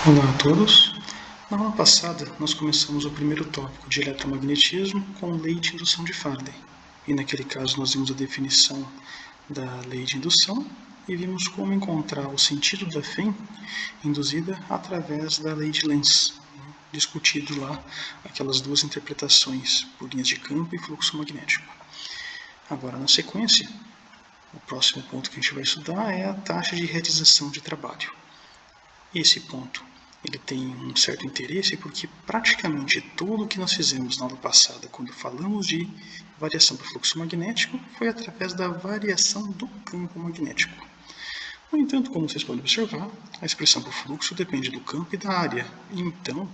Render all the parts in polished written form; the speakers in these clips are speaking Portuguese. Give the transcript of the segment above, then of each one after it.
Olá a todos. Na aula passada, nós começamos o primeiro tópico de eletromagnetismo com lei de indução de Faraday. E naquele caso nós vimos a definição da lei de indução e vimos como encontrar o sentido da FEM induzida através da lei de Lenz, discutido lá aquelas duas interpretações por linhas de campo e fluxo magnético. Agora, na sequência, o próximo ponto que a gente vai estudar é a taxa de realização de trabalho. Esse ponto ele tem um certo interesse porque praticamente tudo o que nós fizemos na aula passada, quando falamos de variação do fluxo magnético, foi através da variação do campo magnético. No entanto, como vocês podem observar, a expressão do fluxo depende do campo e da área. Então,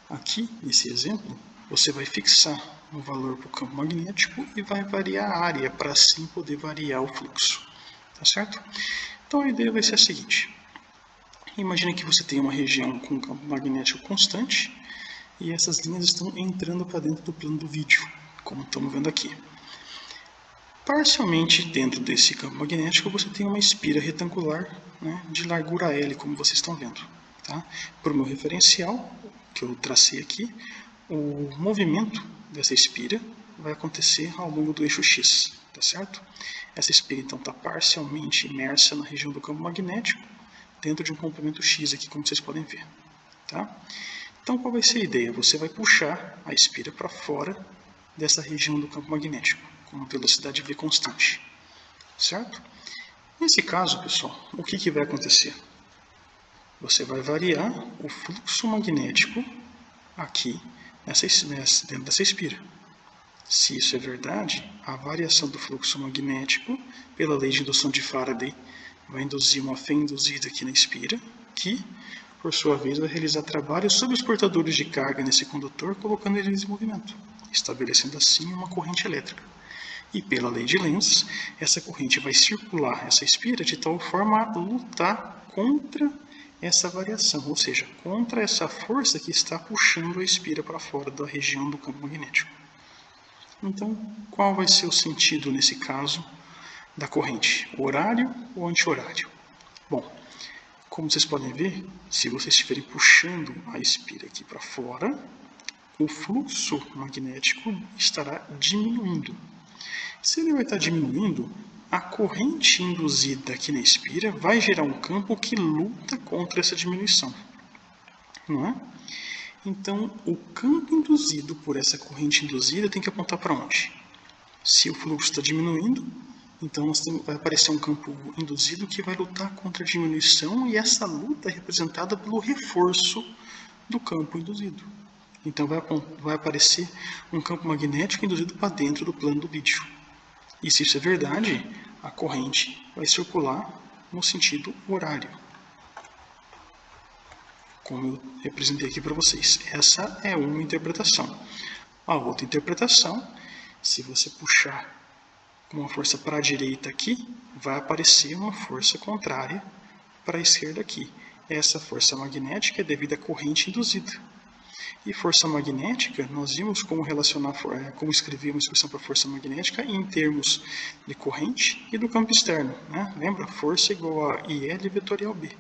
aqui nesse exemplo, você vai fixar um valor para o campo magnético e vai variar a área para assim poder variar o fluxo. Tá certo? Então a ideia vai ser a seguinte. Imagine que você tem uma região com um campo magnético constante e essas linhas estão entrando para dentro do plano do vídeo, como estamos vendo aqui. Parcialmente dentro desse campo magnético você tem uma espira retangular, de largura L, como vocês estão vendo. Tá? Para o meu referencial, que eu tracei aqui, o movimento dessa espira vai acontecer ao longo do eixo X. Tá certo? Essa espira então está parcialmente imersa na região do campo magnético, dentro de um comprimento X aqui, como vocês podem ver. Tá? Então, qual vai ser a ideia? Você vai puxar a espira para fora dessa região do campo magnético, com uma velocidade V constante. Certo? Nesse caso, pessoal, o que vai acontecer? Você vai variar o fluxo magnético aqui dentro dessa espira. Se isso é verdade, a variação do fluxo magnético, pela lei de indução de Faraday, vai induzir uma fé induzida aqui na espira, que, por sua vez, vai realizar trabalho sobre os portadores de carga nesse condutor, colocando eles em movimento, estabelecendo assim uma corrente elétrica. E pela lei de Lenz, essa corrente vai circular essa espira de tal forma a lutar contra essa variação, ou seja, contra essa força que está puxando a espira para fora da região do campo magnético. Então, qual vai ser o sentido nesse caso da corrente, horário ou anti-horário? Bom, como vocês podem ver, se vocês estiverem puxando a espira aqui para fora, o fluxo magnético estará diminuindo. Se ele vai estar diminuindo, a corrente induzida aqui na espira vai gerar um campo que luta contra essa diminuição, não é? Então, o campo induzido por essa corrente induzida tem que apontar para onde? Se o fluxo está diminuindo, então vai aparecer um campo induzido que vai lutar contra a diminuição e essa luta é representada pelo reforço do campo induzido. Então vai aparecer um campo magnético induzido para dentro do plano do vídeo. E se isso é verdade, a corrente vai circular no sentido horário, como eu representei aqui para vocês. Essa é uma interpretação. A outra interpretação, se você puxar com uma força para a direita aqui, vai aparecer uma força contrária para a esquerda aqui. Essa força magnética é devido à corrente induzida. E força magnética, nós vimos como relacionar, como escrever uma expressão para força magnética em termos de corrente e do campo externo. Lembra? Força igual a IL vetorial B.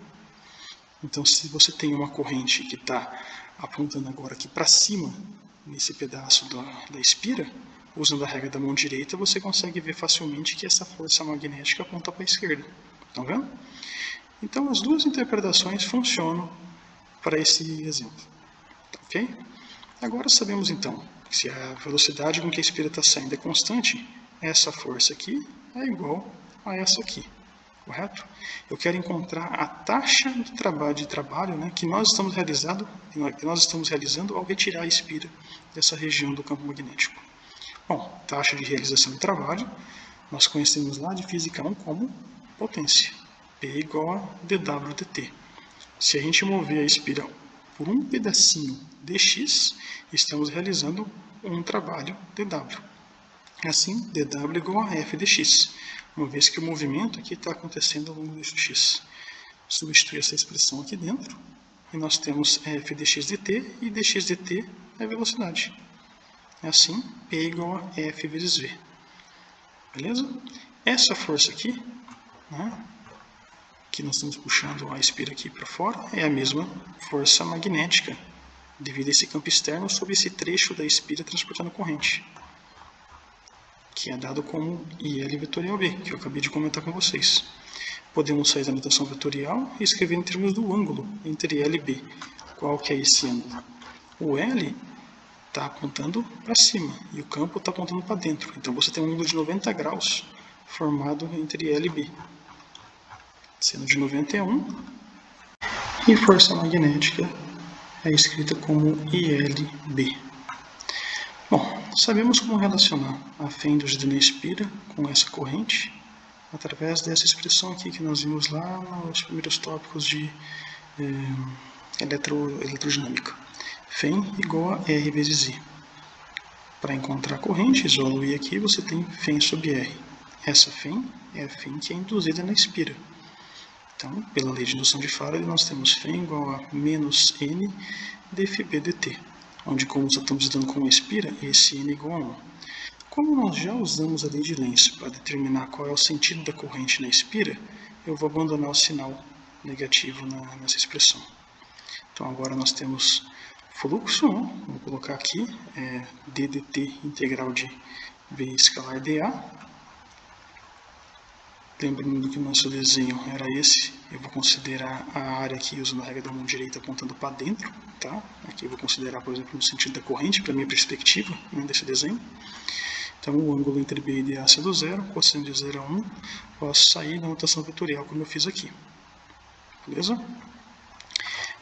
Então, se você tem uma corrente que está apontando agora aqui para cima, nesse pedaço da espira, usando a regra da mão direita, você consegue ver facilmente que essa força magnética aponta para a esquerda. Estão vendo? Então, as duas interpretações funcionam para esse exemplo. Ok? Agora sabemos, então, que se a velocidade com que a espira está saindo é constante, essa força aqui é igual a essa aqui. Correto? Eu quero encontrar a taxa de trabalho que nós estamos realizando ao retirar a espira dessa região do campo magnético. Bom, taxa de realização de trabalho, nós conhecemos lá de física 1 como potência. P igual a dW dt. Se a gente mover a espira por um pedacinho dx, estamos realizando um trabalho dW. Assim, dW igual a f dx, uma vez que o movimento aqui está acontecendo ao longo do eixo x. Substitui essa expressão aqui dentro, e nós temos f dx dt, e dx dt é a velocidade. Assim, P igual a F vezes V. Beleza? Essa força aqui, que nós estamos puxando a espira aqui para fora é a mesma força magnética devido a esse campo externo sobre esse trecho da espira transportando corrente, que é dado como IL vetorial B, que eu acabei de comentar com vocês. Podemos sair da notação vetorial e escrever em termos do ângulo entre L e B. Qual que é esse ângulo? O L está apontando para cima e o campo está apontando para dentro. Então você tem um ângulo de 90 graus formado entre L e B, sendo de 91. E força magnética é escrita como ILB. Bom, sabemos como relacionar a fé induzida na espira com essa corrente através dessa expressão aqui que nós vimos lá nos primeiros tópicos de eletrodinâmica. Φ igual a R vezes I. Para encontrar a corrente, isola o I aqui, você tem Φ sobre R. Essa Φ é a Φ que é induzida na espira. Então, pela lei de indução de Faraday, nós temos Φ igual a menos N dφB dt, onde, como estamos lidando com uma espira, esse N é igual a 1. Como nós já usamos a lei de Lenz para determinar qual é o sentido da corrente na espira, eu vou abandonar o sinal negativo nessa expressão. Então, agora nós temos fluxo, vou colocar aqui, d dt integral de V escalar dA. Lembrando que o nosso desenho era esse, eu vou considerar a área aqui usando a regra da mão direita apontando para dentro, tá? Aqui eu vou considerar, por exemplo, no sentido da corrente, para a minha perspectiva, desse desenho. Então, o ângulo entre B e DA sendo zero, cosseno de 0 a 1, posso sair na notação vetorial como eu fiz aqui. Beleza?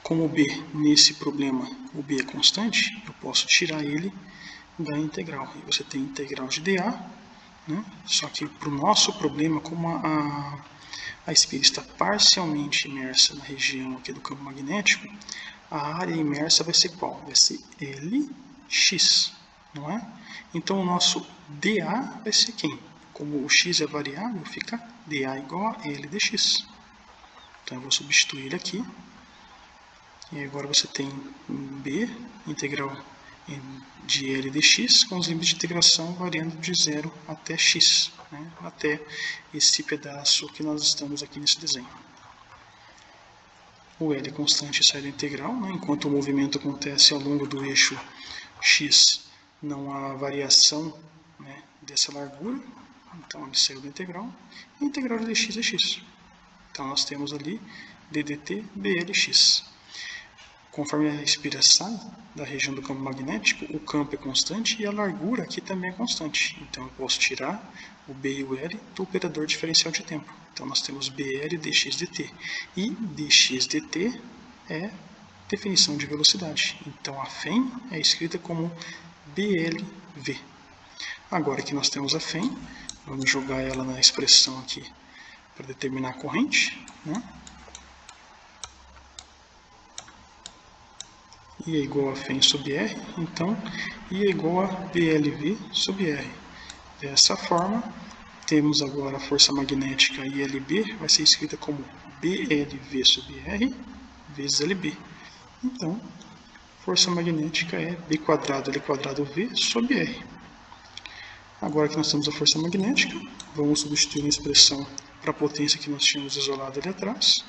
Como o B, nesse problema, o B é constante, eu posso tirar ele da integral. E você tem integral de dA, né? Só que para o nosso problema, como a espira está parcialmente imersa na região aqui do campo magnético, a área imersa vai ser qual? Vai ser Lx, não é? Então o nosso dA vai ser quem? Como o x é variável, fica dA igual a L dx. Então eu vou substituir ele aqui. E agora você tem B, integral de L dx, com os limites de integração variando de 0 até x, né? Até esse pedaço que nós estamos aqui nesse desenho. O L é constante e sai da integral, né? Enquanto o movimento acontece ao longo do eixo x, não há variação, né, dessa largura, então ele saiu da integral. E a integral de dx é x. Então nós temos ali ddt blx. Conforme a espira sai da região do campo magnético, o campo é constante e a largura aqui também é constante. Então eu posso tirar o B e o L do operador diferencial de tempo. Então nós temos BL dx dt. E dx dt é definição de velocidade. Então a Φ é escrita como BLV. Agora que nós temos a Φ, vamos jogar ela na expressão aqui para determinar a corrente, né? I é igual a Φ sobre R, então I é igual a BLV sobre R. Dessa forma, temos agora a força magnética ILB, vai ser escrita como BLV sobre R vezes LB. Então, força magnética é B quadrado L quadrado V sobre R. Agora que nós temos a força magnética, vamos substituir a expressão para a potência que nós tínhamos isolado ali atrás.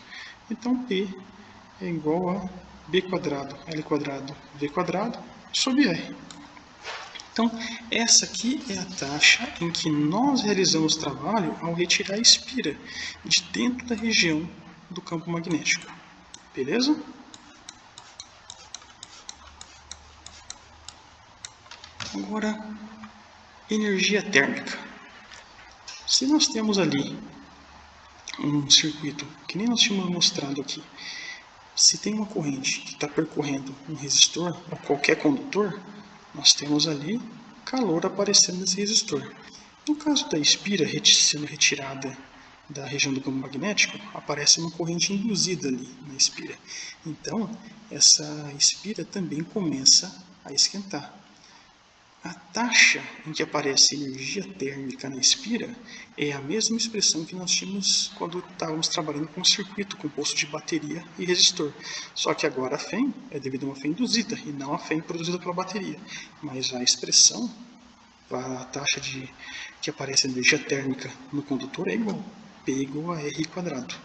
Então, P é igual a B quadrado L quadrado V quadrado sobre R. Então, essa aqui é a taxa em que nós realizamos trabalho ao retirar a espira de dentro da região do campo magnético. Beleza? Agora, energia térmica. Se nós temos ali um circuito, que nem nós tínhamos mostrado aqui, se tem uma corrente que está percorrendo um resistor ou qualquer condutor, nós temos ali calor aparecendo nesse resistor. No caso da espira sendo retirada da região do campo magnético, aparece uma corrente induzida ali na espira. Então, essa espira também começa a esquentar. A taxa em que aparece energia térmica na espira é a mesma expressão que nós tínhamos quando estávamos trabalhando com um circuito composto de bateria e resistor. Só que agora a Φ é devido a uma Φ induzida e não a Φ produzida pela bateria. Mas a expressão, a taxa que aparece energia térmica no condutor é igual. P igual a R quadrado.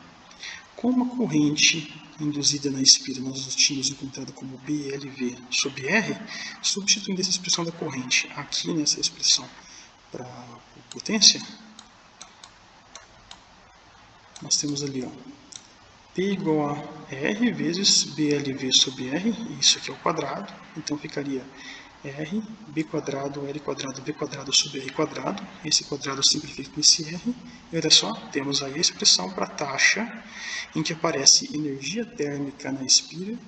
como a corrente induzida na espira nós tínhamos encontrado como BLV sobre R, substituindo essa expressão da corrente aqui nessa expressão para potência, nós temos ali, ó, P igual a R vezes BLV sobre R, isso aqui é o quadrado, então ficaria R, B quadrado, L quadrado, V quadrado sobre R quadrado, esse quadrado simplifica com esse R, e olha só, temos aí a expressão para a taxa em que aparece energia térmica na espira,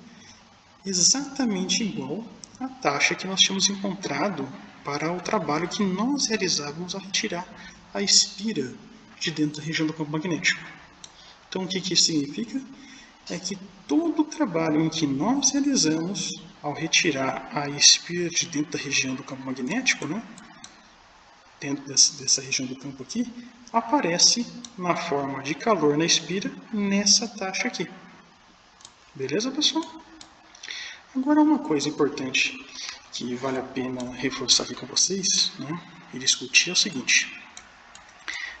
exatamente igual à taxa que nós tínhamos encontrado para o trabalho que nós realizávamos ao retirar a espira de dentro da região do campo magnético. Então, o que isso significa? É que todo o trabalho em que nós realizamos ao retirar a espira de dentro da região do campo magnético, né, dentro dessa região do campo aqui, aparece na forma de calor na espira nessa taxa aqui. Beleza, pessoal? Agora, uma coisa importante que vale a pena reforçar aqui com vocês, né, e discutir é o seguinte.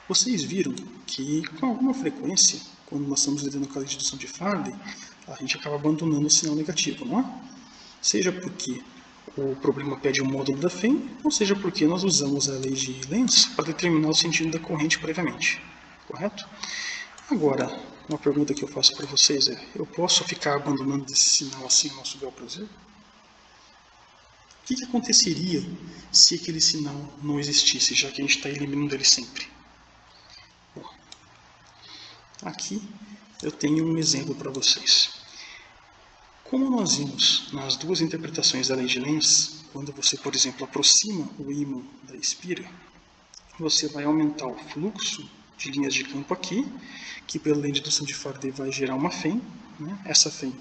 Vocês viram que, com alguma frequência, quando nós estamos lidando com a lei de indução de Faraday, a gente acaba abandonando o sinal negativo, não é? Seja porque o problema pede o módulo da FEM, ou seja porque nós usamos a lei de Lenz para determinar o sentido da corrente previamente, correto? Agora, uma pergunta que eu faço para vocês é, eu posso ficar abandonando esse sinal assim ao nosso bel prazer? O que aconteceria se aquele sinal não existisse, já que a gente está eliminando ele sempre? Bom, aqui eu tenho um exemplo para vocês. Como nós vimos nas duas interpretações da lei de Lenz, quando você, por exemplo, aproxima o ímã da espira, você vai aumentar o fluxo de linhas de campo aqui, que pela lei de indução de Faraday vai gerar uma FEM, né? Essa FEM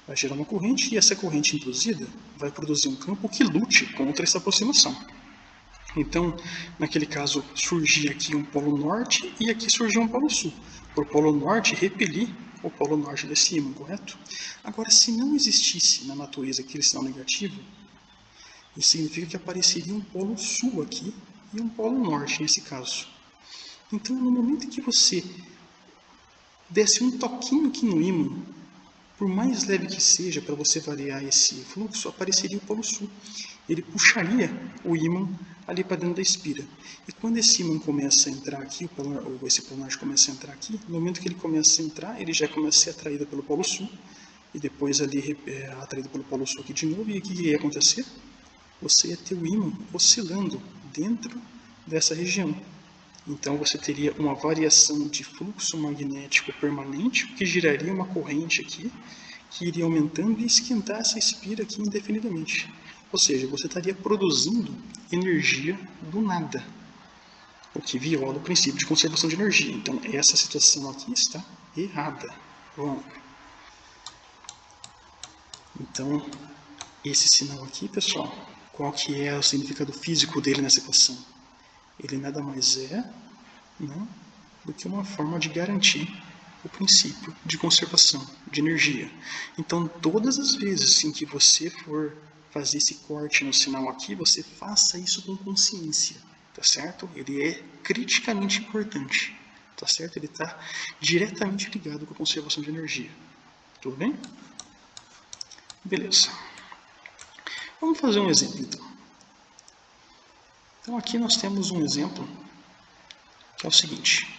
vai gerar uma corrente, e essa corrente induzida vai produzir um campo que lute contra essa aproximação. Então, naquele caso, surgia aqui um polo norte e aqui surgia um polo sul. Para o polo norte repelir o polo norte desse ímã, correto? Agora, se não existisse na natureza aquele sinal negativo, isso significa que apareceria um polo sul aqui e um polo norte nesse caso. Então, no momento em que você desse um toquinho aqui no ímã, por mais leve que seja para você variar esse fluxo, apareceria o polo sul. Ele puxaria o ímã ali para dentro da espira. E quando esse ímã começa a entrar aqui, ou esse polo norte começa a entrar aqui, no momento que ele começa a entrar, ele já começa a ser atraído pelo polo sul, e depois ali atraído pelo polo sul aqui de novo, e o que ia acontecer? Você ia ter o ímã oscilando dentro dessa região. Então você teria uma variação de fluxo magnético permanente, que geraria uma corrente aqui, que iria aumentando e esquentar essa espira aqui indefinidamente. Ou seja, você estaria produzindo energia do nada, o que viola o princípio de conservação de energia. Então essa situação aqui está errada. Bom, então esse sinal aqui, pessoal, qual que é o significado físico dele nessa equação? Ele nada mais é, né, do que uma forma de garantir o princípio de conservação de energia. Então, todas as vezes em que você for fazer esse corte no sinal aqui, você faça isso com consciência, tá certo? Ele é criticamente importante, tá certo? Ele está diretamente ligado com a conservação de energia. Tudo bem? Beleza. Vamos fazer um exemplo, então. Então, aqui nós temos um exemplo, que é o seguinte.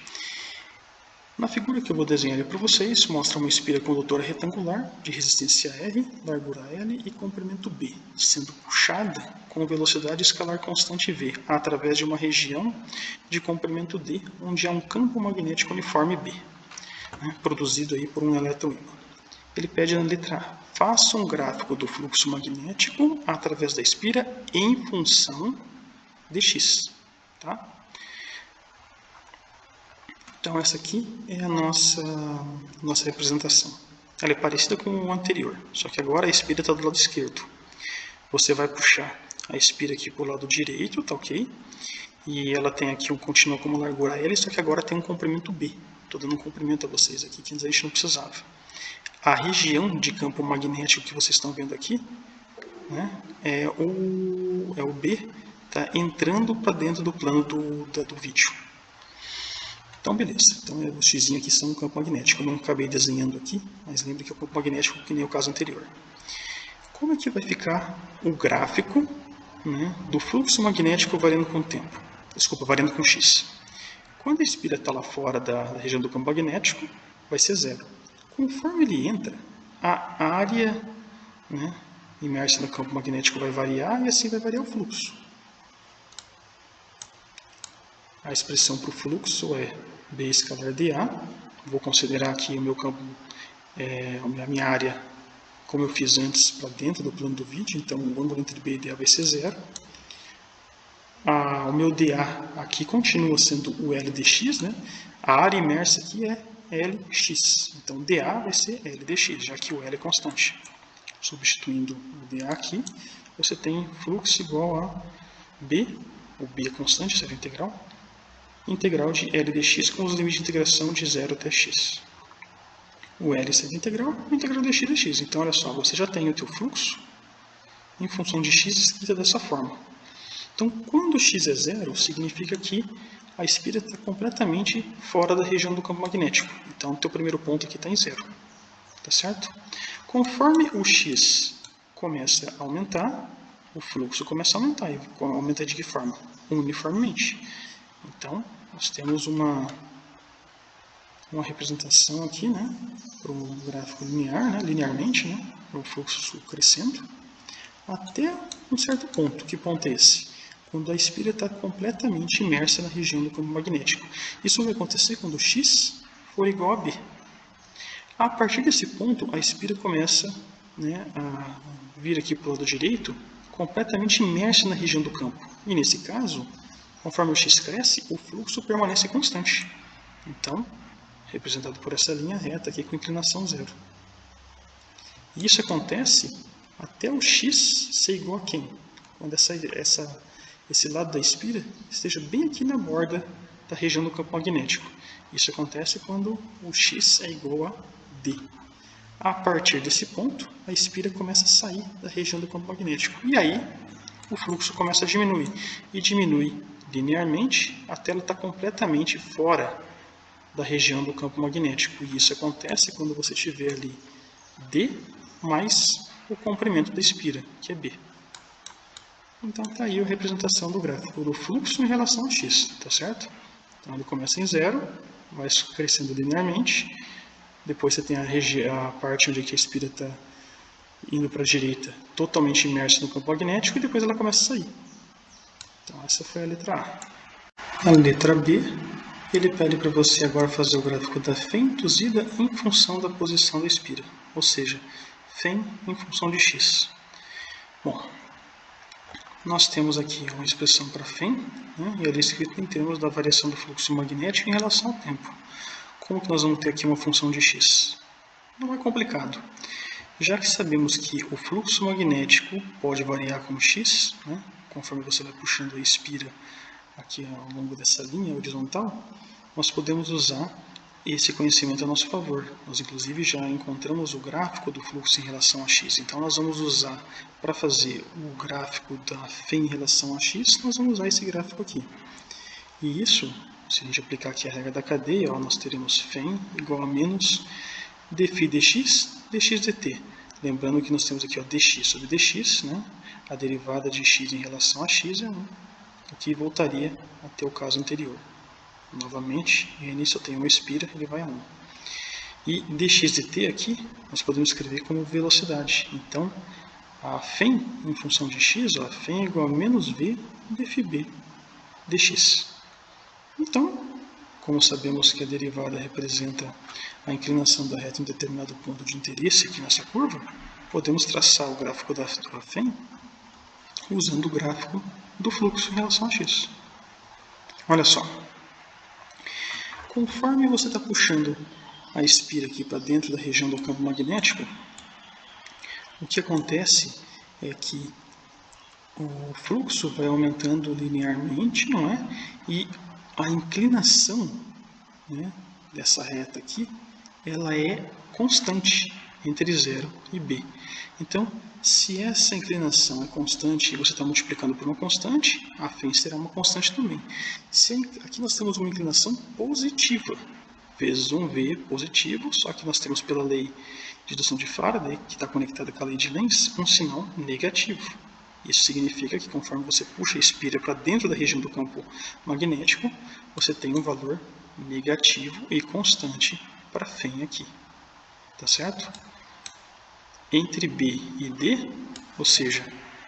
Na figura que eu vou desenhar para vocês, mostra uma espira condutora retangular, de resistência R, largura L e comprimento B, sendo puxada com velocidade escalar constante V, através de uma região de comprimento D, onde há um campo magnético uniforme B, né, produzido aí por um eletroímã. Ele pede na letra A, faça um gráfico do fluxo magnético através da espira em função de x, tá? Então essa aqui é a nossa representação. Ela é parecida com o anterior, só que agora a espira está do lado esquerdo. Você vai puxar a espira aqui para o lado direito, tá ok? E ela tem aqui continua como largura L, só que agora tem um comprimento B. Estou dando um comprimento a vocês aqui, que antes a gente não precisava. A região de campo magnético que vocês estão vendo aqui, né, é o B, tá entrando para dentro do plano do vídeo. Então, beleza. Então, o x aqui são um campo magnético. Eu não acabei desenhando aqui, mas lembre que é o campo magnético que nem o caso anterior. Como é que vai ficar o gráfico, né, do fluxo magnético variando com o tempo? Desculpa, variando com x. Quando a espira está lá fora da região do campo magnético, vai ser zero. Conforme ele entra, a área, né, imersa no campo magnético vai variar e assim vai variar o fluxo. A expressão para o fluxo é B escalar dA. Vou considerar aqui o meu campo, a minha área, como eu fiz antes, para dentro do plano do vídeo. Então, o ângulo entre B e dA vai ser zero. O meu dA aqui continua sendo o L dx, né? A área imersa aqui é Lx. Então, dA vai ser L dx, já que o L é constante. Substituindo o dA aqui, você tem fluxo igual a B, o B é constante, será integral de L dx com os limites de integração de 0 até x. O L seria integral dx dx. Então, olha só, você já tem o teu fluxo em função de x escrita dessa forma. Então, quando x é zero, significa que a espira está completamente fora da região do campo magnético. Então, o teu primeiro ponto aqui está em zero. Tá certo? Conforme o x começa a aumentar, o fluxo começa a aumentar. E aumenta de que forma? Uniformemente. Então, nós temos uma representação aqui, né, para o gráfico linear, né, linearmente, né, para o fluxo crescendo, até um certo ponto. Que ponto é esse? Quando a espira está completamente imersa na região do campo magnético. Isso vai acontecer quando x for igual a B. A partir desse ponto, a espira começa, né, a vir aqui para o lado direito, completamente imersa na região do campo. E nesse caso, conforme o x cresce, o fluxo permanece constante. Então, representado por essa linha reta aqui com inclinação zero. E isso acontece até o x ser igual a quem? Quando esse lado da espira esteja bem aqui na borda da região do campo magnético. Isso acontece quando o x é igual a D. A partir desse ponto, a espira começa a sair da região do campo magnético. E aí, o fluxo começa a diminuir. E diminui linearmente até ela estar completamente fora da região do campo magnético. E isso acontece quando você tiver ali D mais o comprimento da espira, que é B. Então está aí a representação do gráfico do fluxo em relação a x, tá certo? Então ele começa em zero, vai crescendo linearmente, depois você tem a parte onde a espira está indo para a direita, totalmente imersa no campo magnético, e depois ela começa a sair. Então essa foi a letra A. A letra B, ele pede para você agora fazer o gráfico da φ induzida em função da posição da espira, ou seja, φ em função de x. Bom, nós temos aqui uma expressão para φ, né, e ela é escrita em termos da variação do fluxo magnético em relação ao tempo. Como que nós vamos ter aqui uma função de x? Não é complicado. Já que sabemos que o fluxo magnético pode variar com x, né, conforme você vai puxando a espira aqui ao longo dessa linha horizontal, nós podemos usar esse conhecimento a nosso favor. Nós, inclusive, já encontramos o gráfico do fluxo em relação a x. Então, nós vamos usar, para fazer o gráfico da φ em relação a x, nós vamos usar esse gráfico aqui. E isso, se a gente aplicar aqui a regra da cadeia, ó, nós teremos φ igual a menos dφ dx, dx dt. Lembrando que nós temos aqui ó, dx sobre dx, né? A derivada de x em relação a x é 1, o que voltaria até o caso anterior. Novamente, n só tem uma espira, ele vai a 1. E dx dt aqui, nós podemos escrever como velocidade. Então, a φ em função de x, ó, φ é igual a menos v dφb dx. Então, como sabemos que a derivada representa a inclinação da reta em determinado ponto de interesse aqui nessa curva, podemos traçar o gráfico da φ usando o gráfico do fluxo em relação a x. Olha só. Conforme você está puxando a espira aqui para dentro da região do campo magnético, o que acontece é que o fluxo vai aumentando linearmente, não é? E a inclinação, né, dessa reta aqui, ela é constante entre 0 e B. Então, se essa inclinação é constante e você está multiplicando por uma constante, a φ será uma constante também. Aqui nós temos uma inclinação positiva, vezes 1v positivo, só que nós temos pela lei de indução de Faraday, que está conectada com a lei de Lenz, um sinal negativo. Isso significa que conforme você puxa a espira para dentro da região do campo magnético, você tem um valor negativo e constante para φ aqui. Tá certo? Entre B e D, ou seja,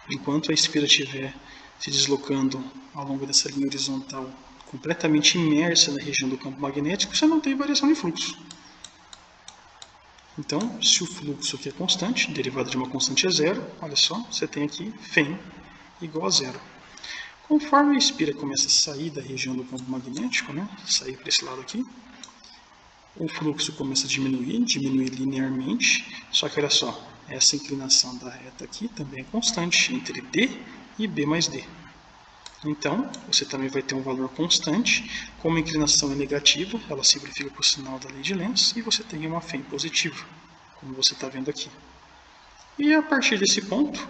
enquanto a espira estiver se deslocando ao longo dessa linha horizontal completamente imersa na região do campo magnético, você não tem variação de fluxo. Então, se o fluxo aqui é constante, derivada de uma constante é zero, olha só, você tem aqui φ igual a zero. Conforme a espira começa a sair da região do campo magnético, sair para esse lado aqui, o fluxo começa a diminuir linearmente, só que olha só, essa inclinação da reta aqui também é constante entre D e B mais D. Então, você também vai ter um valor constante, como a inclinação é negativa, ela simplifica para o sinal da lei de Lenz, e você tem uma φ positiva, como você está vendo aqui. E a partir desse ponto,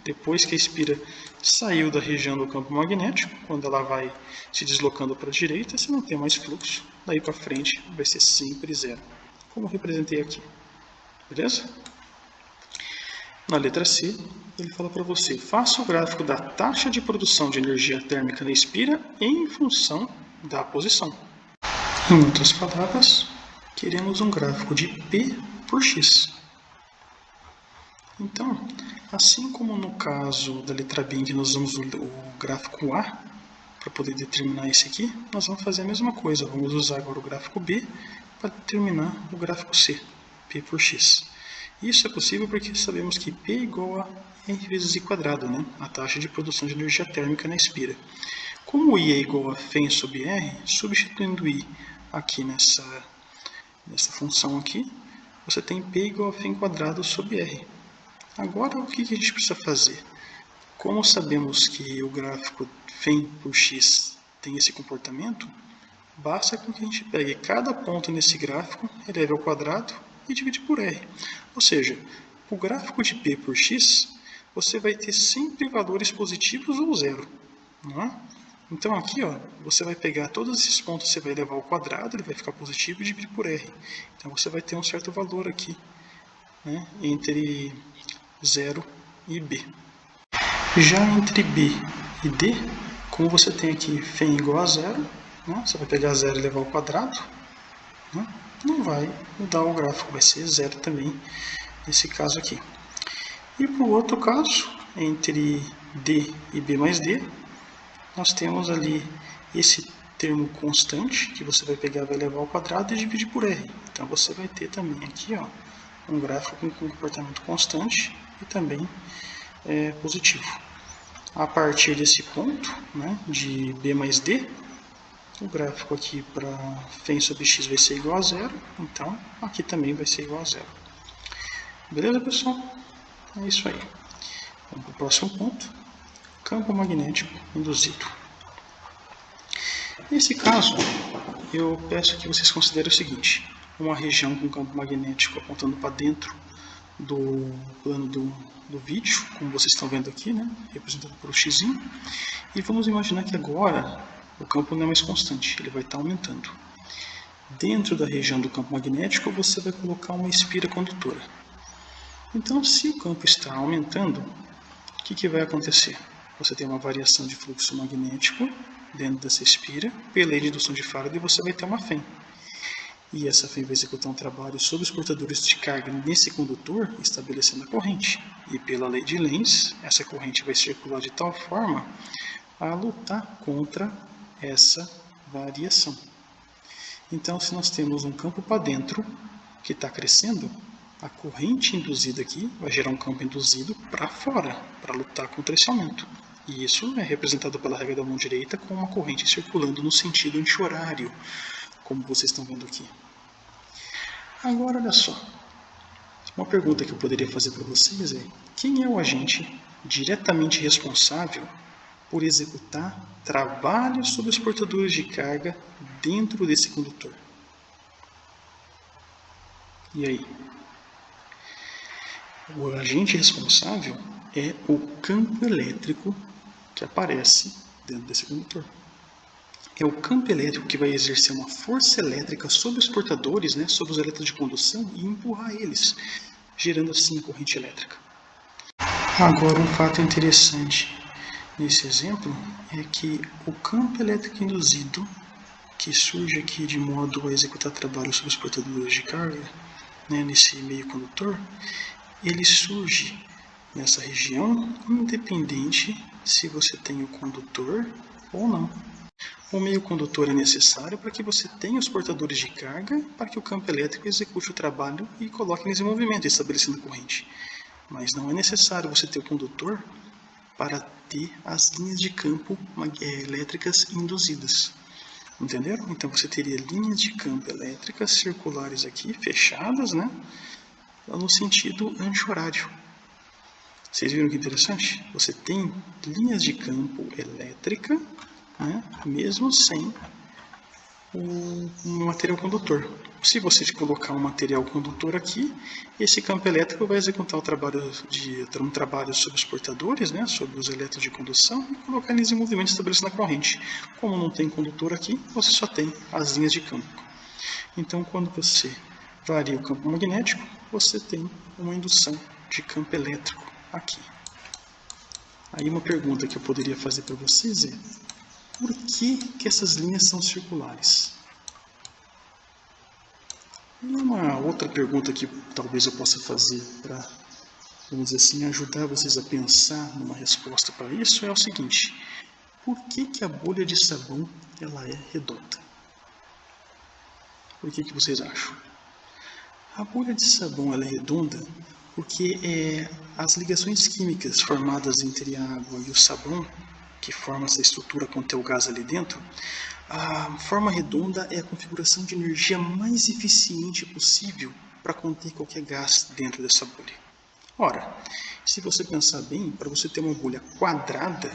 depois que a espira saiu da região do campo magnético, quando ela vai se deslocando para a direita, você não tem mais fluxo, daí para frente vai ser sempre zero, como eu representei aqui. Beleza? Na letra C, ele fala para você, faça o gráfico da taxa de produção de energia térmica na espira em função da posição. Em outras palavras, queremos um gráfico de P por X. Então, assim como no caso da letra B, em que nós usamos o gráfico A para poder determinar esse aqui, nós vamos fazer a mesma coisa. Vamos usar agora o gráfico B para determinar o gráfico C, P por X. Isso é possível porque sabemos que P é igual a R vezes I quadrado, a taxa de produção de energia térmica na espira. Como I é igual a φ sobre R, substituindo I aqui nessa função aqui, você tem P igual a φ quadrado sobre R. Agora, o que a gente precisa fazer? Como sabemos que o gráfico φ por x tem esse comportamento, basta que a gente pegue cada ponto nesse gráfico, eleve ao quadrado e divide por r. Ou seja, o gráfico de P por x, você vai ter sempre valores positivos ou zero. Não é? Então aqui, você vai pegar todos esses pontos, você vai elevar ao quadrado, ele vai ficar positivo e dividir por r. Então você vai ter um certo valor aqui, entre 0 e B. Já entre B e D, como você tem aqui φ igual a zero, você vai pegar 0 e levar ao quadrado, não vai mudar o gráfico, vai ser zero também nesse caso aqui. E para o outro caso, entre D e B mais D, nós temos ali esse termo constante, que você vai pegar, vai levar ao quadrado e dividir por R. Então você vai ter também aqui um gráfico com comportamento constante e também positivo. A partir desse ponto, de B mais D, o gráfico aqui para φ sobre x vai ser igual a zero, então aqui também vai ser igual a zero. Beleza, pessoal? É isso aí. Vamos para o próximo ponto, campo magnético induzido. Nesse caso, eu peço que vocês considerem o seguinte, uma região com campo magnético apontando para dentro do plano do vídeo, como vocês estão vendo aqui, representado por um x. E vamos imaginar que agora o campo não é mais constante, ele vai estar aumentando. Dentro da região do campo magnético, você vai colocar uma espira condutora. Então, se o campo está aumentando, o que vai acontecer? Você tem uma variação de fluxo magnético dentro dessa espira, pela lei de indução de Faraday, você vai ter uma φ. E essa φ vai executar um trabalho sobre os portadores de carga nesse condutor, estabelecendo a corrente. E pela lei de Lenz, essa corrente vai circular de tal forma a lutar contra essa variação. Então, se nós temos um campo para dentro que está crescendo, a corrente induzida aqui vai gerar um campo induzido para fora, para lutar contra esse aumento. E isso é representado pela regra da mão direita com uma corrente circulando no sentido anti-horário, como vocês estão vendo aqui. Agora, olha só. Uma pergunta que eu poderia fazer para vocês é: quem é o agente diretamente responsável por executar trabalhos sobre os portadores de carga dentro desse condutor? E aí? O agente responsável é o campo elétrico que aparece dentro desse condutor. É o campo elétrico que vai exercer uma força elétrica sobre os portadores, né, sobre os elétrons de condução e empurrar eles, gerando assim a corrente elétrica. Agora, um fato interessante nesse exemplo é que o campo elétrico induzido, que surge aqui de modo a executar trabalho sobre os portadores de carga, né, nesse meio condutor, ele surge nessa região independente se você tem o condutor ou não. O meio condutor é necessário para que você tenha os portadores de carga para que o campo elétrico execute o trabalho e coloque eles em movimento, estabelecendo a corrente. Mas não é necessário você ter o condutor para ter as linhas de campo elétricas induzidas. Entenderam? Então você teria linhas de campo elétricas circulares aqui, fechadas, né? No sentido anti-horário. Vocês viram que interessante? Você tem linhas de campo elétrica, né, mesmo sem o material condutor. Se você colocar um material condutor aqui, esse campo elétrico vai executar um trabalho sobre os portadores, né, sobre os elétrons de condução, e colocar eles em movimento, estabelecendo a corrente. Como não tem condutor aqui, você só tem as linhas de campo. Então, quando você varia o campo magnético, você tem uma indução de campo elétrico aqui. Aí uma pergunta que eu poderia fazer para vocês é: por que essas linhas são circulares? E uma outra pergunta que talvez eu possa fazer para, vamos dizer assim, ajudar vocês a pensar numa resposta para isso é o seguinte: por que a bolha de sabão ela é redonda? Por que vocês acham? A bolha de sabão ela é redonda porque as ligações químicas formadas entre a água e o sabão, que forma essa estrutura com o gás ali dentro, a forma redonda é a configuração de energia mais eficiente possível para conter qualquer gás dentro dessa bolha. Ora, se você pensar bem, para você ter uma bolha quadrada,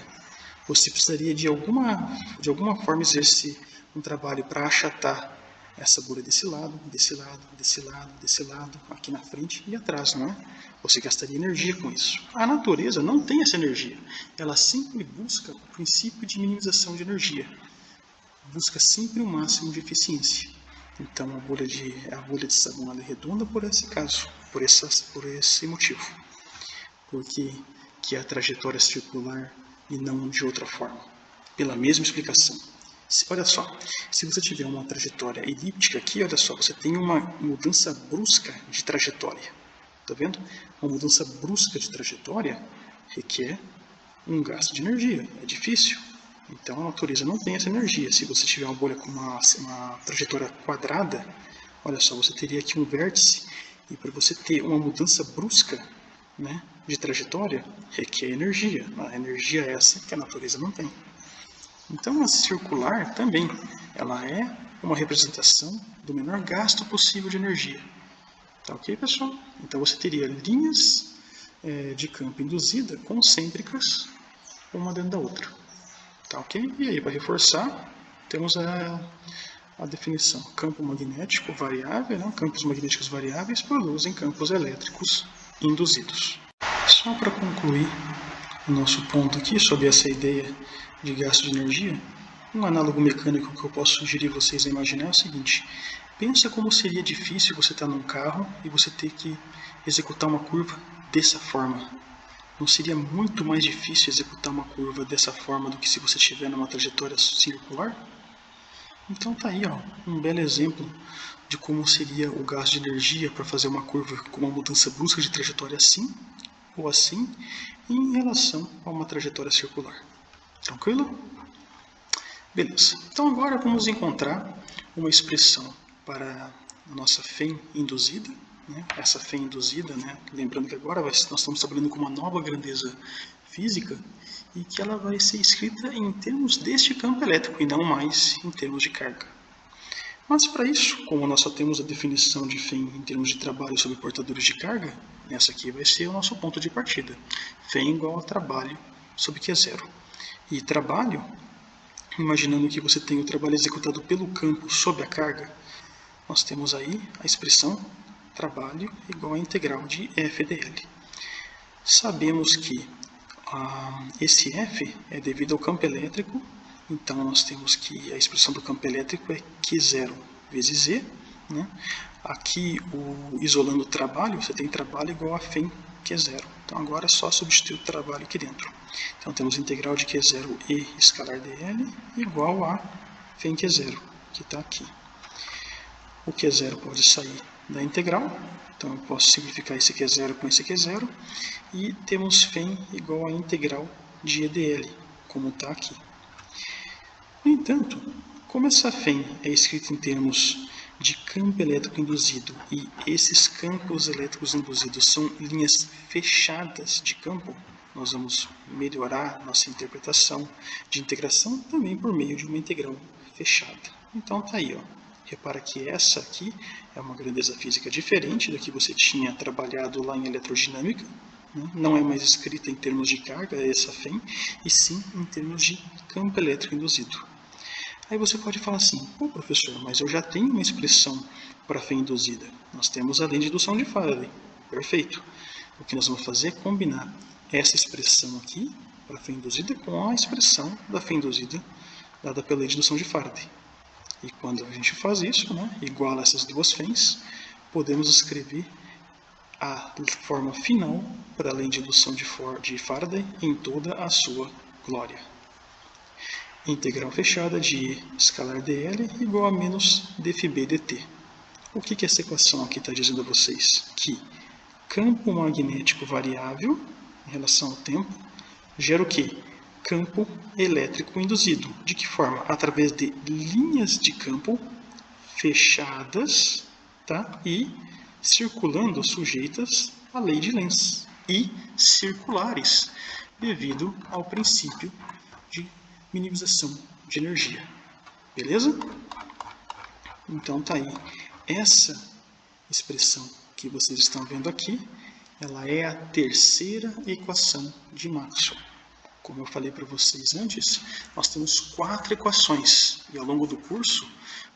você precisaria de alguma forma exercer um trabalho para achatar essa bolha desse lado, desse lado, desse lado, desse lado, aqui na frente e atrás, não é? Você gastaria energia com isso. A natureza não tem essa energia. Ela sempre busca o princípio de minimização de energia. Busca sempre o máximo de eficiência. Então a bolha de sabão é redonda por esse caso, por esse motivo. Porque que é a trajetória circular e não de outra forma. Pela mesma explicação. Olha só, se você tiver uma trajetória elíptica aqui, olha só, você tem uma mudança brusca de trajetória. Tá vendo? Uma mudança brusca de trajetória requer um gasto de energia. É difícil. Então a natureza não tem essa energia. Se você tiver uma bolha com uma trajetória quadrada, olha só, você teria aqui um vértice. E para você ter uma mudança brusca, né, de trajetória, requer energia. A energia é essa que a natureza não tem. Então a circular também, ela é uma representação do menor gasto possível de energia. Tá ok, pessoal? Então você teria linhas de campo induzida concêntricas, uma dentro da outra. Tá ok? E aí, para reforçar, temos a definição. Campo magnético variável, né? Campos magnéticos variáveis produzem campos elétricos induzidos. Só para concluir o nosso ponto aqui sobre essa ideia de gasto de energia, um análogo mecânico que eu posso sugerir vocês a imaginar é o seguinte: pensa como seria difícil você estar num carro e você ter que executar uma curva dessa forma. Não seria muito mais difícil executar uma curva dessa forma do que se você estiver numa trajetória circular? Então tá aí, ó, um belo exemplo de como seria o gasto de energia para fazer uma curva com uma mudança brusca de trajetória assim ou assim em relação a uma trajetória circular. Tranquilo? Beleza. Então agora vamos encontrar uma expressão para a nossa FEM induzida. Né? Essa FEM induzida, né? Lembrando que agora nós estamos trabalhando com uma nova grandeza física e que ela vai ser escrita em termos deste campo elétrico e não mais em termos de carga. Mas para isso, como nós só temos a definição de FEM em termos de trabalho sobre portadores de carga, essa aqui vai ser o nosso ponto de partida. FEM igual a trabalho sobre Q zero. E trabalho, imaginando que você tem o trabalho executado pelo campo sob a carga, nós temos aí a expressão trabalho igual a integral de FdL. Sabemos que esse F é devido ao campo elétrico, então nós temos que a expressão do campo elétrico é Q0 vezes Z. Né? Aqui, isolando o trabalho, você tem trabalho igual a φ Q0. Então agora é só substituir o trabalho aqui dentro. Então temos integral de Q0 e escalar dl igual a φ Q0, que está aqui. O Q0 pode sair da integral, então eu posso simplificar esse Q0 com esse Q0, e temos φ igual a integral de EdL, como está aqui. No entanto, como essa φ é escrita em termos de campo elétrico induzido e esses campos elétricos induzidos são linhas fechadas de campo, nós vamos melhorar nossa interpretação de integração também por meio de uma integral fechada. Então está aí, ó. Repara que essa aqui é uma grandeza física diferente da que você tinha trabalhado lá em eletrodinâmica. Né? Não é mais escrita em termos de carga, essa φ, e sim em termos de campo elétrico induzido. Aí você pode falar assim, pô professor, mas eu já tenho uma expressão para φ induzida. Nós temos a lei de indução de Faraday. Perfeito. O que nós vamos fazer é combinar essa expressão aqui, para φ induzida, com a expressão da φ induzida dada pela lei de indução de Faraday. E quando a gente faz isso, né, iguala essas duas φs, podemos escrever a forma final para a lei de indução de Faraday em toda a sua glória. Integral fechada de escalar dl igual a menos dφb dt. O que essa equação aqui está dizendo a vocês? Que campo magnético variável, em relação ao tempo, gera o quê? Campo elétrico induzido. De que forma? Através de linhas de campo fechadas, tá? E circulando sujeitas à lei de Lenz. E circulares, devido ao princípio de minimização de energia. Beleza? Então tá aí. Essa expressão que vocês estão vendo aqui, ela é a terceira equação de Maxwell. Como eu falei para vocês antes, nós temos 4 equações. E ao longo do curso,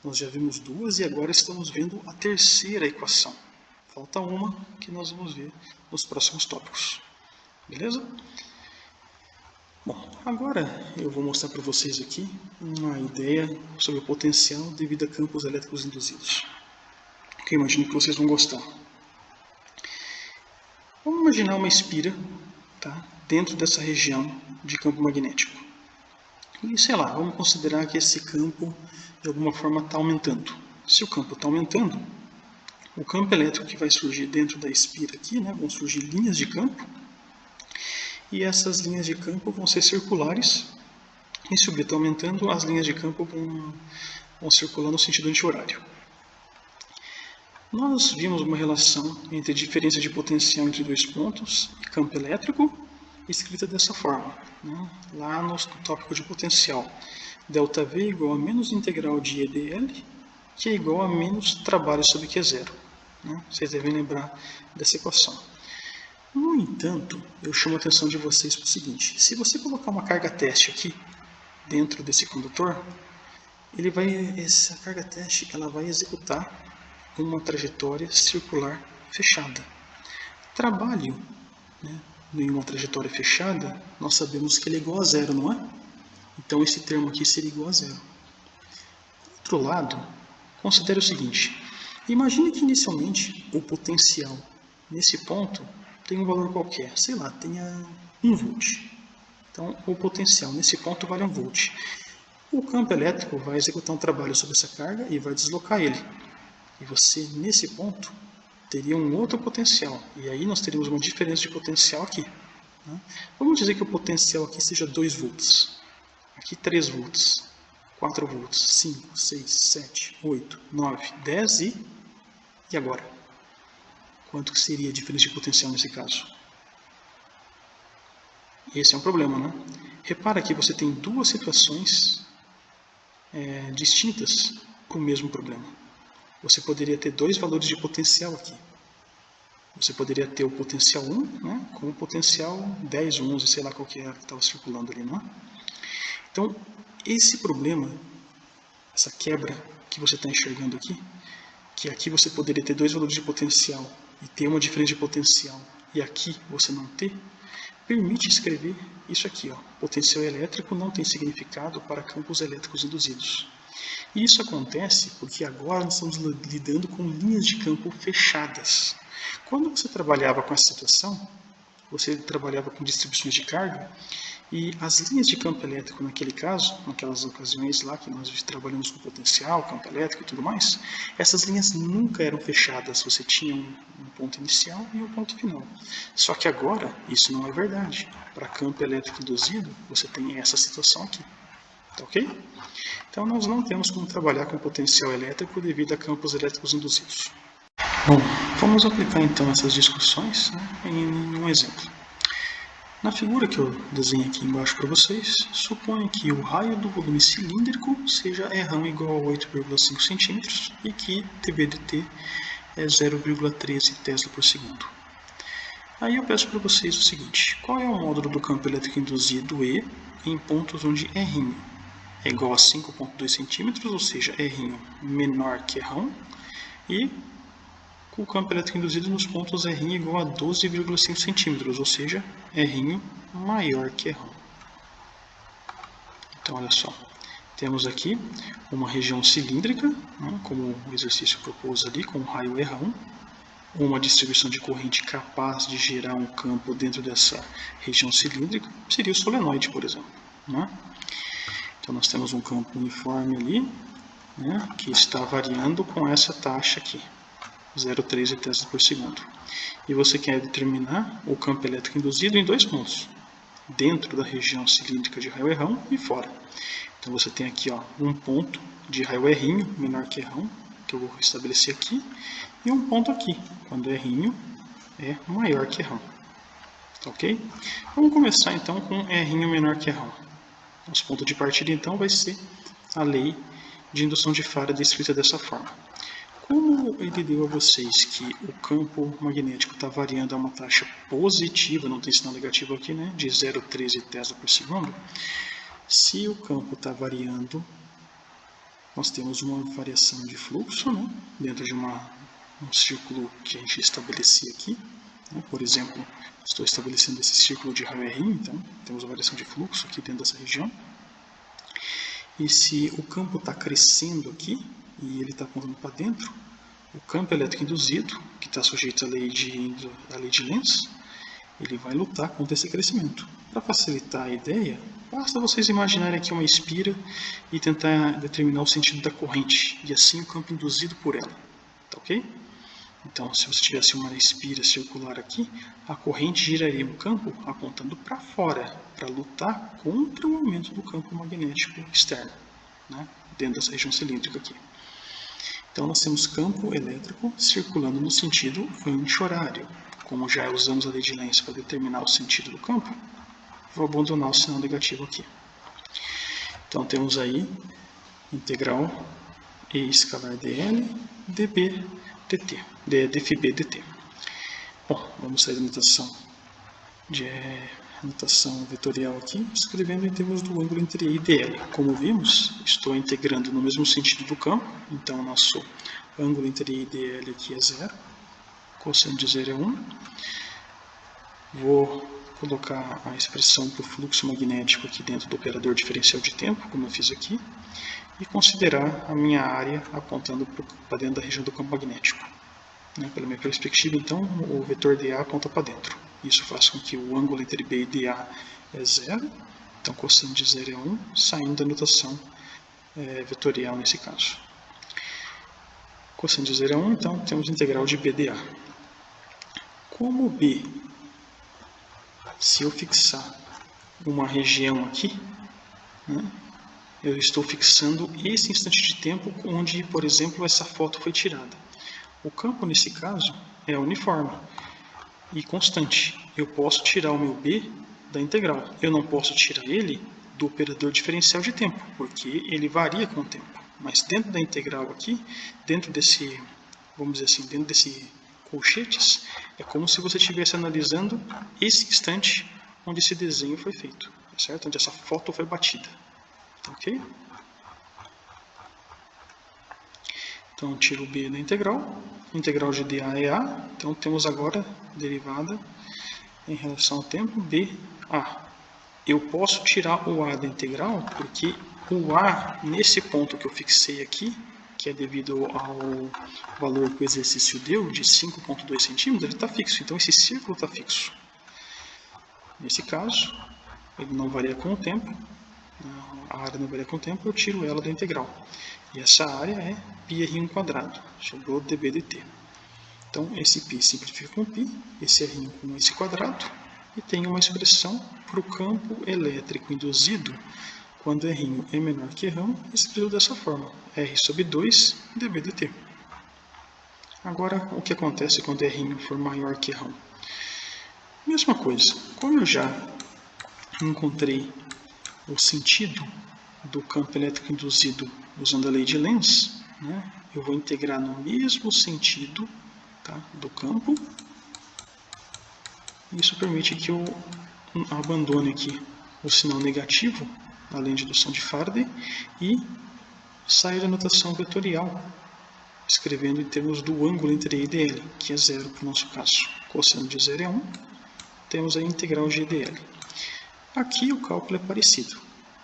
nós já vimos 2 e agora estamos vendo a terceira equação. Falta uma que nós vamos ver nos próximos tópicos. Beleza? Bom, agora eu vou mostrar para vocês aqui uma ideia sobre o potencial devido a campos elétricos induzidos. Que eu imagino que vocês vão gostar. Vamos imaginar uma espira, tá, dentro dessa região de campo magnético. E sei lá, vamos considerar que esse campo de alguma forma está aumentando. Se o campo está aumentando, o campo elétrico que vai surgir dentro da espira aqui, né, vão surgir linhas de campo. E essas linhas de campo vão ser circulares, e se o B está aumentando, as linhas de campo vão circular no sentido anti-horário. Nós vimos uma relação entre diferença de potencial entre dois pontos e campo elétrico, escrita dessa forma, né? Lá no tópico de potencial. ΔV igual a menos integral de EdL, que é igual a menos trabalho sobre Q0. Né? Vocês devem lembrar dessa equação. No entanto, eu chamo a atenção de vocês para o seguinte: se você colocar uma carga teste aqui dentro desse condutor, essa carga teste ela vai executar uma trajetória circular fechada. Trabalho, né, em uma trajetória fechada, nós sabemos que ele é igual a zero, não é? Então esse termo aqui seria igual a zero. Por outro lado, considere o seguinte: imagine que inicialmente o potencial nesse ponto tem um valor qualquer, sei lá, tenha 1 volt. Então, o potencial nesse ponto vale 1 volt. O campo elétrico vai executar um trabalho sobre essa carga e vai deslocar ele. E você, nesse ponto, teria um outro potencial. E aí nós teríamos uma diferença de potencial aqui. Né? Vamos dizer que o potencial aqui seja 2 volts. Aqui 3 volts, 4 volts, 5, 6, 7, 8, 9, 10 e agora? Quanto que seria a diferença de potencial nesse caso? Esse é um problema, né? Repara que você tem duas situações distintas para o mesmo problema. Você poderia ter dois valores de potencial aqui. Você poderia ter o potencial 1, né, com o potencial 10, 11, sei lá qual que era que estava circulando ali, não é? Então, esse problema, essa quebra que você está enxergando aqui, que aqui você poderia ter dois valores de potencial e ter uma diferença de potencial, e aqui você não ter, permite escrever isso aqui, ó. Potencial elétrico não tem significado para campos elétricos induzidos. E isso acontece porque agora nós estamos lidando com linhas de campo fechadas. Quando você trabalhava com essa situação, você trabalhava com distribuições de carga, e as linhas de campo elétrico naquele caso, naquelas ocasiões lá que nós trabalhamos com potencial, campo elétrico e tudo mais, essas linhas nunca eram fechadas, você tinha um ponto inicial e um ponto final. Só que agora isso não é verdade. Para campo elétrico induzido, você tem essa situação aqui. Tá ok? Então nós não temos como trabalhar com potencial elétrico devido a campos elétricos induzidos. Bom, vamos aplicar então essas discussões, né, em um exemplo. Na figura que eu desenho aqui embaixo para vocês, suponha que o raio do volume cilíndrico seja R1 igual a 8,5 cm e que dB/dt é 0,13 Tesla por segundo. Aí eu peço para vocês o seguinte: qual é o módulo do campo elétrico induzido E em pontos onde R é igual a 5,2 cm, ou seja, R menor que R1, e o campo elétrico induzido nos pontos R igual a 12,5 cm, ou seja, R maior que R1. Então, olha só, temos aqui uma região cilíndrica, né, como o exercício propôs ali, com o raio R1, uma distribuição de corrente capaz de gerar um campo dentro dessa região cilíndrica, seria o solenoide, por exemplo. Né? Então, nós temos um campo uniforme ali, né, que está variando com essa taxa aqui. 0,13 Tesla por segundo. E você quer determinar o campo elétrico induzido em dois pontos, dentro da região cilíndrica de raio R1 e fora. Então você tem aqui, ó, um ponto de raio R menor que R1, que eu vou estabelecer aqui, e um ponto aqui, quando R é maior que R1. Ok? Vamos começar então com R menor que R1. Nosso ponto de partida então vai ser a lei de indução de Faraday descrita dessa forma. Como ele deu a vocês que o campo magnético está variando a uma taxa positiva, não tem sinal negativo aqui, né, de 0,13 Tesla por segundo, se o campo está variando, nós temos uma variação de fluxo, né, dentro de um círculo que a gente estabelecia aqui. Né, por exemplo, estou estabelecendo esse círculo de raio R, então temos uma variação de fluxo aqui dentro dessa região. E se o campo está crescendo aqui, e ele está apontando para dentro, o campo elétrico induzido, que está sujeito à lei de Lenz, ele vai lutar contra esse crescimento. Para facilitar a ideia, basta vocês imaginarem aqui uma espira e tentar determinar o sentido da corrente, e assim o campo induzido por ela. Tá ok? Então, se você tivesse uma espira circular aqui, a corrente giraria um campo apontando para fora, para lutar contra o aumento do campo magnético externo, né, dentro dessa região cilíndrica aqui. Então, nós temos campo elétrico circulando no sentido anti-horário. Como já usamos a lei de Lenz para determinar o sentido do campo, vou abandonar o sinal negativo aqui. Então, temos aí integral E escalar dl dB dt, dφb dt. Bom, vamos sair da notação vetorial aqui, escrevendo em termos do ângulo entre E e dl. Como vimos, estou integrando no mesmo sentido do campo, então nosso ângulo entre E e dl aqui é 0, cosseno de 0 é 1. Vou colocar a expressão para o fluxo magnético aqui dentro do operador diferencial de tempo, como eu fiz aqui, e considerar a minha área apontando para dentro da região do campo magnético. Pela minha perspectiva, então, o vetor dA aponta para dentro. Isso faz com que o ângulo entre B e dA é 0, então cosseno de 0 é 1, saindo da notação vetorial nesse caso. Cosseno de 0 é 1, então temos integral de BdA. Como B, se eu fixar uma região aqui, né, eu estou fixando esse instante de tempo onde, por exemplo, essa foto foi tirada. O campo, nesse caso, é uniforme e constante. Eu posso tirar o meu B da integral. Eu não posso tirar ele do operador diferencial de tempo, porque ele varia com o tempo. Mas dentro da integral aqui, dentro desse, vamos dizer assim, dentro desse colchetes, é como se você estivesse analisando esse instante onde esse desenho foi feito, certo? Onde essa foto foi batida. Ok? Então, tiro o B da integral. Integral de dA é A. Então, temos agora derivada em relação ao tempo de A. Eu posso tirar o A da integral porque o A, nesse ponto que eu fixei aqui, que é devido ao valor que o exercício deu, de 5,2 centímetros, ele está fixo. Então, esse círculo está fixo. Nesse caso, ele não varia com o tempo. A área não varia com o tempo, eu tiro ela da integral. E essa área é πr², sobrou dB dt. Então, esse π simplifica com π, esse r com esse quadrado, e tem uma expressão para o campo elétrico induzido quando R é menor que R, escrito dessa forma, R sobre 2 dB dt. Agora, o que acontece quando R for maior que R? Mesma coisa, como eu já encontrei o sentido do campo elétrico induzido usando a lei de Lenz, né, eu vou integrar no mesmo sentido, tá, do campo. Isso permite que eu abandone aqui o sinal negativo, além de indução de Faraday, e saia da notação vetorial, escrevendo em termos do ângulo entre E e dl, que é zero para o nosso caso. Cosseno de zero é 1, temos a integral de E dl. Aqui o cálculo é parecido.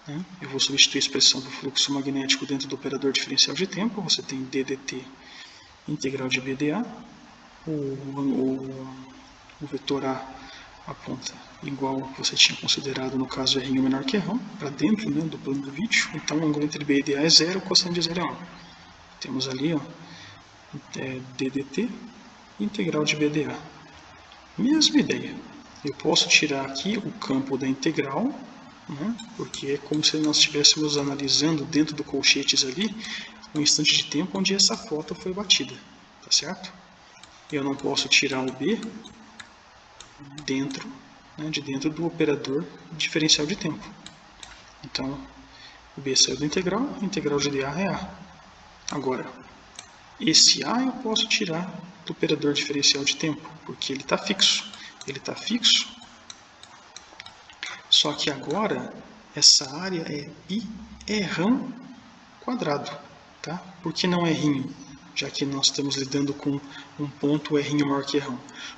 Né? Eu vou substituir a expressão do fluxo magnético dentro do operador diferencial de tempo. Você tem ddt integral de BdA. O vetor A aponta igual ao que você tinha considerado no caso R menor que R, para dentro, né, do plano do vídeo. Então o ângulo entre B e DA é zero, cosseno de zero é 1. Temos ali, ó, ddt integral de BdA. Mesma ideia. Eu posso tirar aqui o campo da integral, né, porque é como se nós estivéssemos analisando dentro do colchetes ali um instante de tempo onde essa foto foi batida, tá certo? Eu não posso tirar o B dentro, né, de dentro do operador diferencial de tempo. Então, o B saiu da integral, a integral de dA é A. Agora, esse A eu posso tirar do operador diferencial de tempo, porque ele está fixo. Ele está fixo, só que agora essa área é πr², tá? Por que não R? Já que nós estamos lidando com um ponto R maior que R.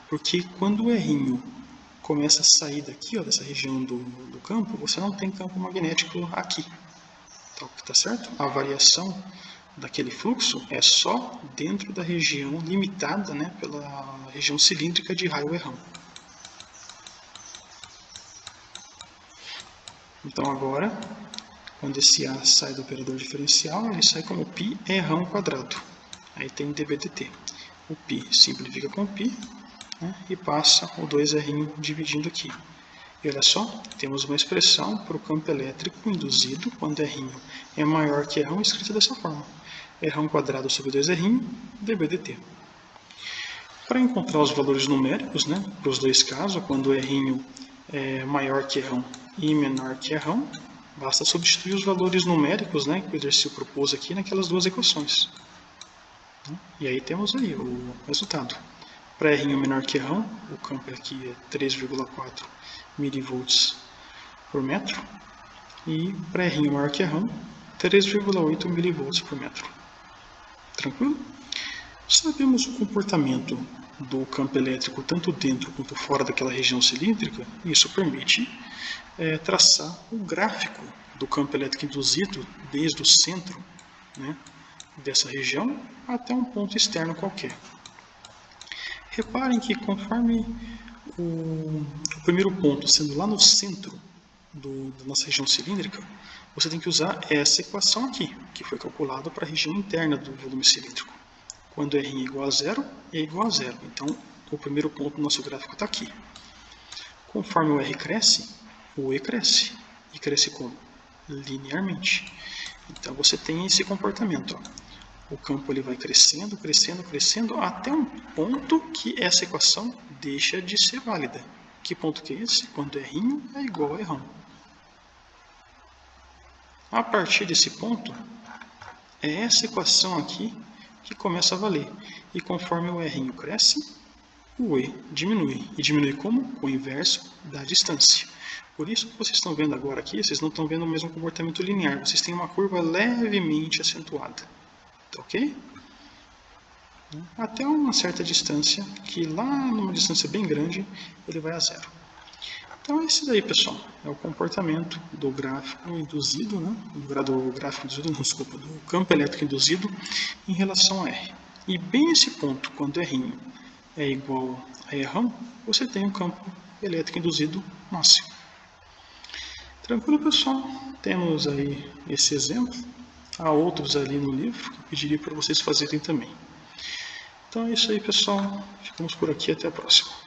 Porque quando o R começa a sair daqui, ó, dessa região do campo, você não tem campo magnético aqui. Tá certo? A variação daquele fluxo é só dentro da região limitada, né, pela região cilíndrica de raio R. Então agora, quando esse A sai do operador diferencial, ele sai como πr². Aí tem dB dt. O π simplifica com π, né, e passa o 2R dividindo aqui. E olha só, temos uma expressão para o campo elétrico induzido quando R é maior que R, escrita dessa forma. R² sobre 2R, dB dt. Para encontrar os valores numéricos, né, para os dois casos, quando R é maior que R e menor que R, basta substituir os valores numéricos, né, que o exercício propôs aqui naquelas duas equações. E aí temos aí o resultado. Para R menor que R, o campo aqui é 3,4 mV por metro. E para R maior que R, 3,8 mV por metro. Tranquilo? Sabemos o comportamento do campo elétrico tanto dentro quanto fora daquela região cilíndrica. Isso permite traçar o gráfico do campo elétrico induzido desde o centro, né, dessa região até um ponto externo qualquer. Reparem que conforme o primeiro ponto sendo lá no centro da nossa região cilíndrica, você tem que usar essa equação aqui, que foi calculada para a região interna do volume cilíndrico. Quando R é igual a zero, é igual a zero. Então, o primeiro ponto do nosso gráfico está aqui. Conforme o R cresce, o E cresce. E cresce como? Linearmente. Então, você tem esse comportamento, ó. O campo ele vai crescendo, crescendo, crescendo, até um ponto que essa equação deixa de ser válida. Que ponto que é esse? Quando R é igual a R. A partir desse ponto, é essa equação aqui que começa a valer. E conforme o R cresce, o E diminui. E diminui como? Com o inverso da distância. Por isso que vocês estão vendo agora aqui, vocês não estão vendo o mesmo comportamento linear. Vocês têm uma curva levemente acentuada. Ok? né, até uma certa distância, que lá numa distância bem grande ele vai a zero. Então é isso daí, pessoal, é o comportamento do gráfico induzido, né, do gráfico induzido, não, desculpa, do campo elétrico induzido em relação a R. E bem esse ponto, quando R é igual a R1, você tem um campo elétrico induzido máximo. Tranquilo, pessoal? Temos aí esse exemplo. Há outros ali no livro que eu pediria para vocês fazerem também. Então é isso aí, pessoal. Ficamos por aqui. Até a próxima.